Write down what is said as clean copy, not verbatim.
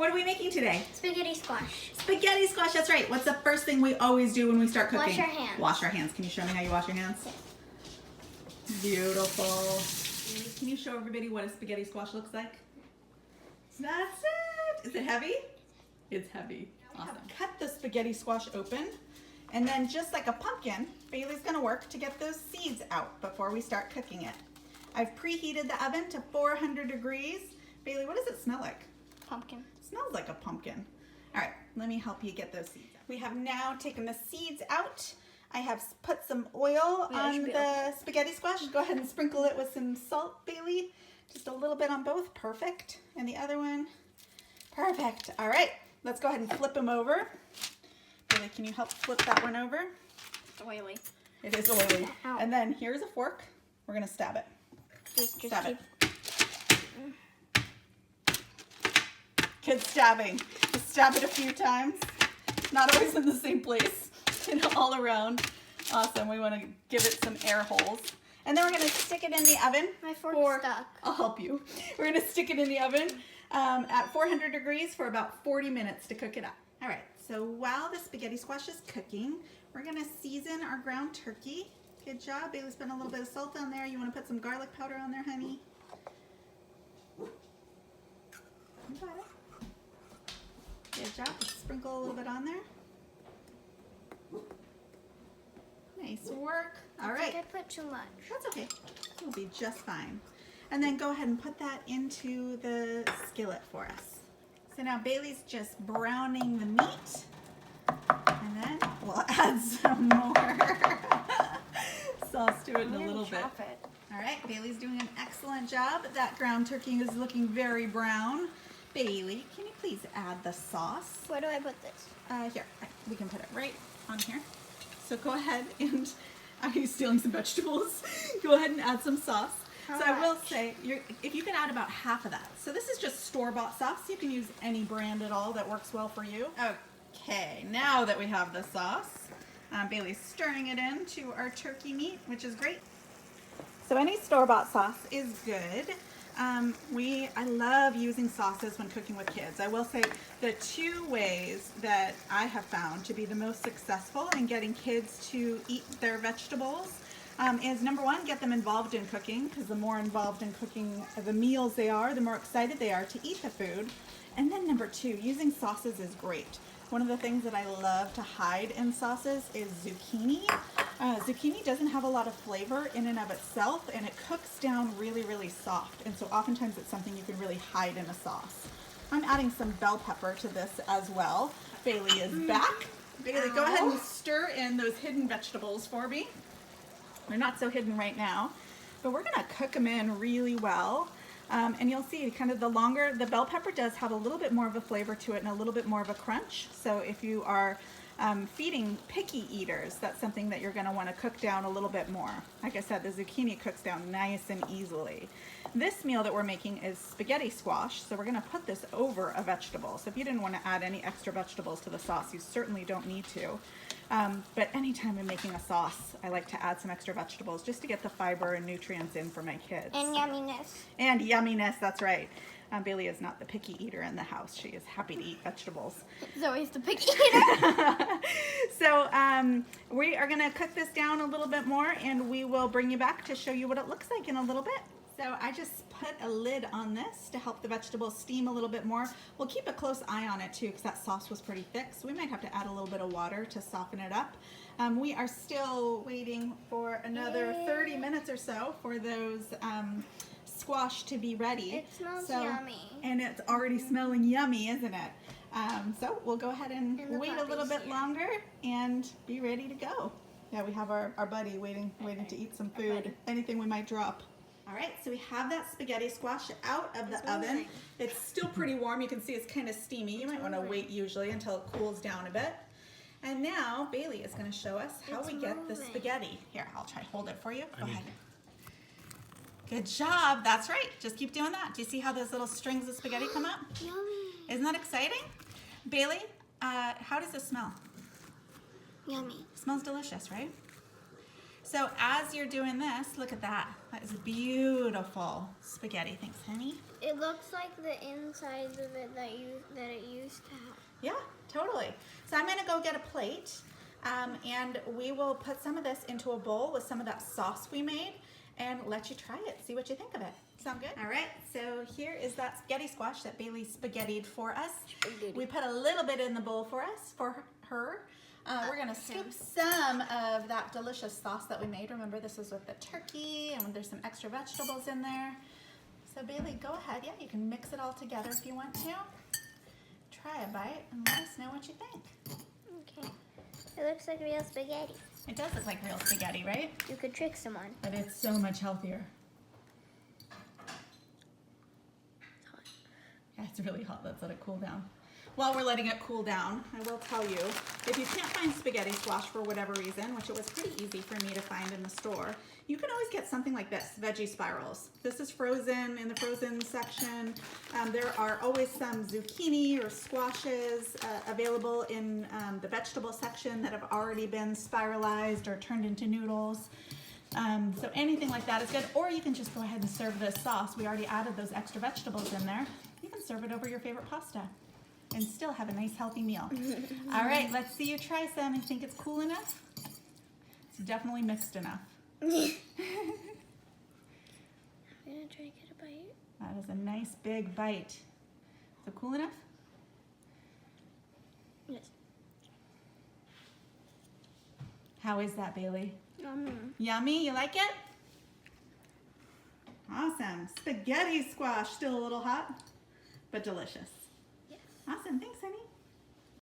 What are we making today? Spaghetti squash. Spaghetti squash, that's right. What's the first thing we always do when we start cooking? Wash our hands. Wash our hands. Can you show me how you wash your hands? Yeah. Beautiful. Can you show everybody what a spaghetti squash looks like? That's it. Is it heavy? It's heavy. Awesome. Cut the spaghetti squash open, and then just like a pumpkin, Bailey's gonna work to get those seeds out before we start cooking it. I've preheated the oven to 400 degrees. Bailey, what does it smell like? Pumpkin. It smells like a pumpkin. All right, let me help you get those seeds out. We have now taken the seeds out. I have put some oil on the spaghetti squash. Go ahead and sprinkle it with some salt, Bailey. Just a little bit on both, perfect. And the other one, perfect. All right, let's go ahead and flip them over. Bailey, can you help flip that one over? It's oily. It is oily. Ow. And then here's a fork. We're gonna stab it. Just Stab it. Good stabbing. Just stab it a few times. Not always in the same place. All around. Awesome. We want to give it some air holes. And then we're going to stick it in the oven. My fork's stuck. I'll help you. We're going to stick it in the oven at 400 degrees for about 40 minutes to cook it up. All right. So while the spaghetti squash is cooking, we're going to season our ground turkey. Good job. Bailey's put a little bit of salt on there. You want to put some garlic powder on there, honey? You got it. Good job. Just sprinkle a little bit on there. Nice work. All right. I put too much. That's okay. It'll be just fine. And then go ahead and put that into the skillet for us. So now Bailey's just browning the meat. And then we'll add some more sauce to it in a little bit. All right, Bailey's doing an excellent job. That ground turkey is looking very brown. Bailey, can you please add the sauce? Where do I put this? Here, we can put it right on here. So go ahead and, are you stealing some vegetables? Go ahead and add some sauce. How so I will much? say, if you can add about half of that. So this is just store-bought sauce. You can use any brand at all that works well for you. Okay, now that we have the sauce, Bailey's stirring it into our turkey meat, which is great. So any store-bought sauce is good. I love using sauces when cooking with kids. I will say the two ways that I have found to be the most successful in getting kids to eat their vegetables is number one, get them involved in cooking, because the more involved in cooking the meals they are, the more excited they are to eat the food. And then number two, using sauces is great. One of the things that I love to hide in sauces is zucchini. Zucchini doesn't have a lot of flavor in and of itself, and it cooks down really, really soft. And so oftentimes it's something you can really hide in a sauce. I'm adding some bell pepper to this as well. Bailey is back. Bailey, go ahead and stir in those hidden vegetables for me. They're not so hidden right now, but we're gonna cook them in really well. And you'll see kind of the bell pepper does have a little bit more of a flavor to it and a little bit more of a crunch. So if you are feeding picky eaters, that's something that you're gonna wanna cook down a little bit more. Like I said, the zucchini cooks down nice and easily. This meal that we're making is spaghetti squash, so we're gonna put this over a vegetable. So if you didn't wanna add any extra vegetables to the sauce, you certainly don't need to. But anytime I'm making a sauce, I like to add some extra vegetables just to get the fiber and nutrients in for my kids. And yumminess. And yumminess, that's right. Bailey is not the picky eater in the house. She is happy to eat vegetables. Zoe's the picky eater. So we are gonna cook this down a little bit more, and we will bring you back to show you what it looks like in a little bit. So I just put a lid on this to help the vegetables steam a little bit more. We'll keep a close eye on it too, because that sauce was pretty thick, so we might have to add a little bit of water to soften it up. We are still waiting for another 30 minutes or so for those squash to be ready. It smells yummy. And it's already smelling yummy, isn't it? So we'll go ahead and wait a little bit longer and be ready to go. Yeah, we have our buddy waiting to eat some food, anything we might drop. All right, so we have that spaghetti squash out of the oven. It's still pretty warm. You can see it's kind of steamy. You might want to wait usually until it cools down a bit. And now Bailey is going to show us how we get the spaghetti. Here, I'll try to hold it for you. Go ahead. Good job. That's right. Just keep doing that. Do you see how those little strings of spaghetti come up? Yummy. Isn't that exciting? Bailey, how does this smell? Yummy. Smells delicious, right? So as you're doing this, look at that. That is beautiful spaghetti. Thanks, honey. It looks like the insides of it that it used to have. Yeah, totally. So I'm gonna go get a plate and we will put some of this into a bowl with some of that sauce we made and let you try it, see what you think of it. Sound good? All right, so here is that spaghetti squash that Bailey spaghettied for us. Spaghetti. We put a little bit in the bowl for us, for her. We're gonna scoop some of that delicious sauce that we made. Remember, this is with the turkey and there's some extra vegetables in there. So Bailey, go ahead. Yeah, you can mix it all together if you want to. Try a bite and let us know what you think. Okay. It looks like real spaghetti. It does look like real spaghetti, right? You could trick someone. But it's so much healthier. It's hot. Yeah, it's really hot. Let's let it cool down. While we're letting it cool down, I will tell you, if you can't find spaghetti squash for whatever reason, which it was pretty easy for me to find in the store, you can always get something like this, veggie spirals. This is frozen in the frozen section. There are always some zucchini or squashes available in the vegetable section that have already been spiralized or turned into noodles. So anything like that is good. Or you can just go ahead and serve this sauce. We already added those extra vegetables in there. You can serve it over your favorite pasta and still have a nice healthy meal. All right, let's see you try some and think it's cool enough. It's definitely mixed enough. I'm gonna try to get a bite. That is a nice big bite. Is it cool enough? Yes. How is that, Bailey? Yummy. Yummy, you like it? Awesome. Spaghetti squash, still a little hot, but delicious. Yes. Awesome, thanks honey.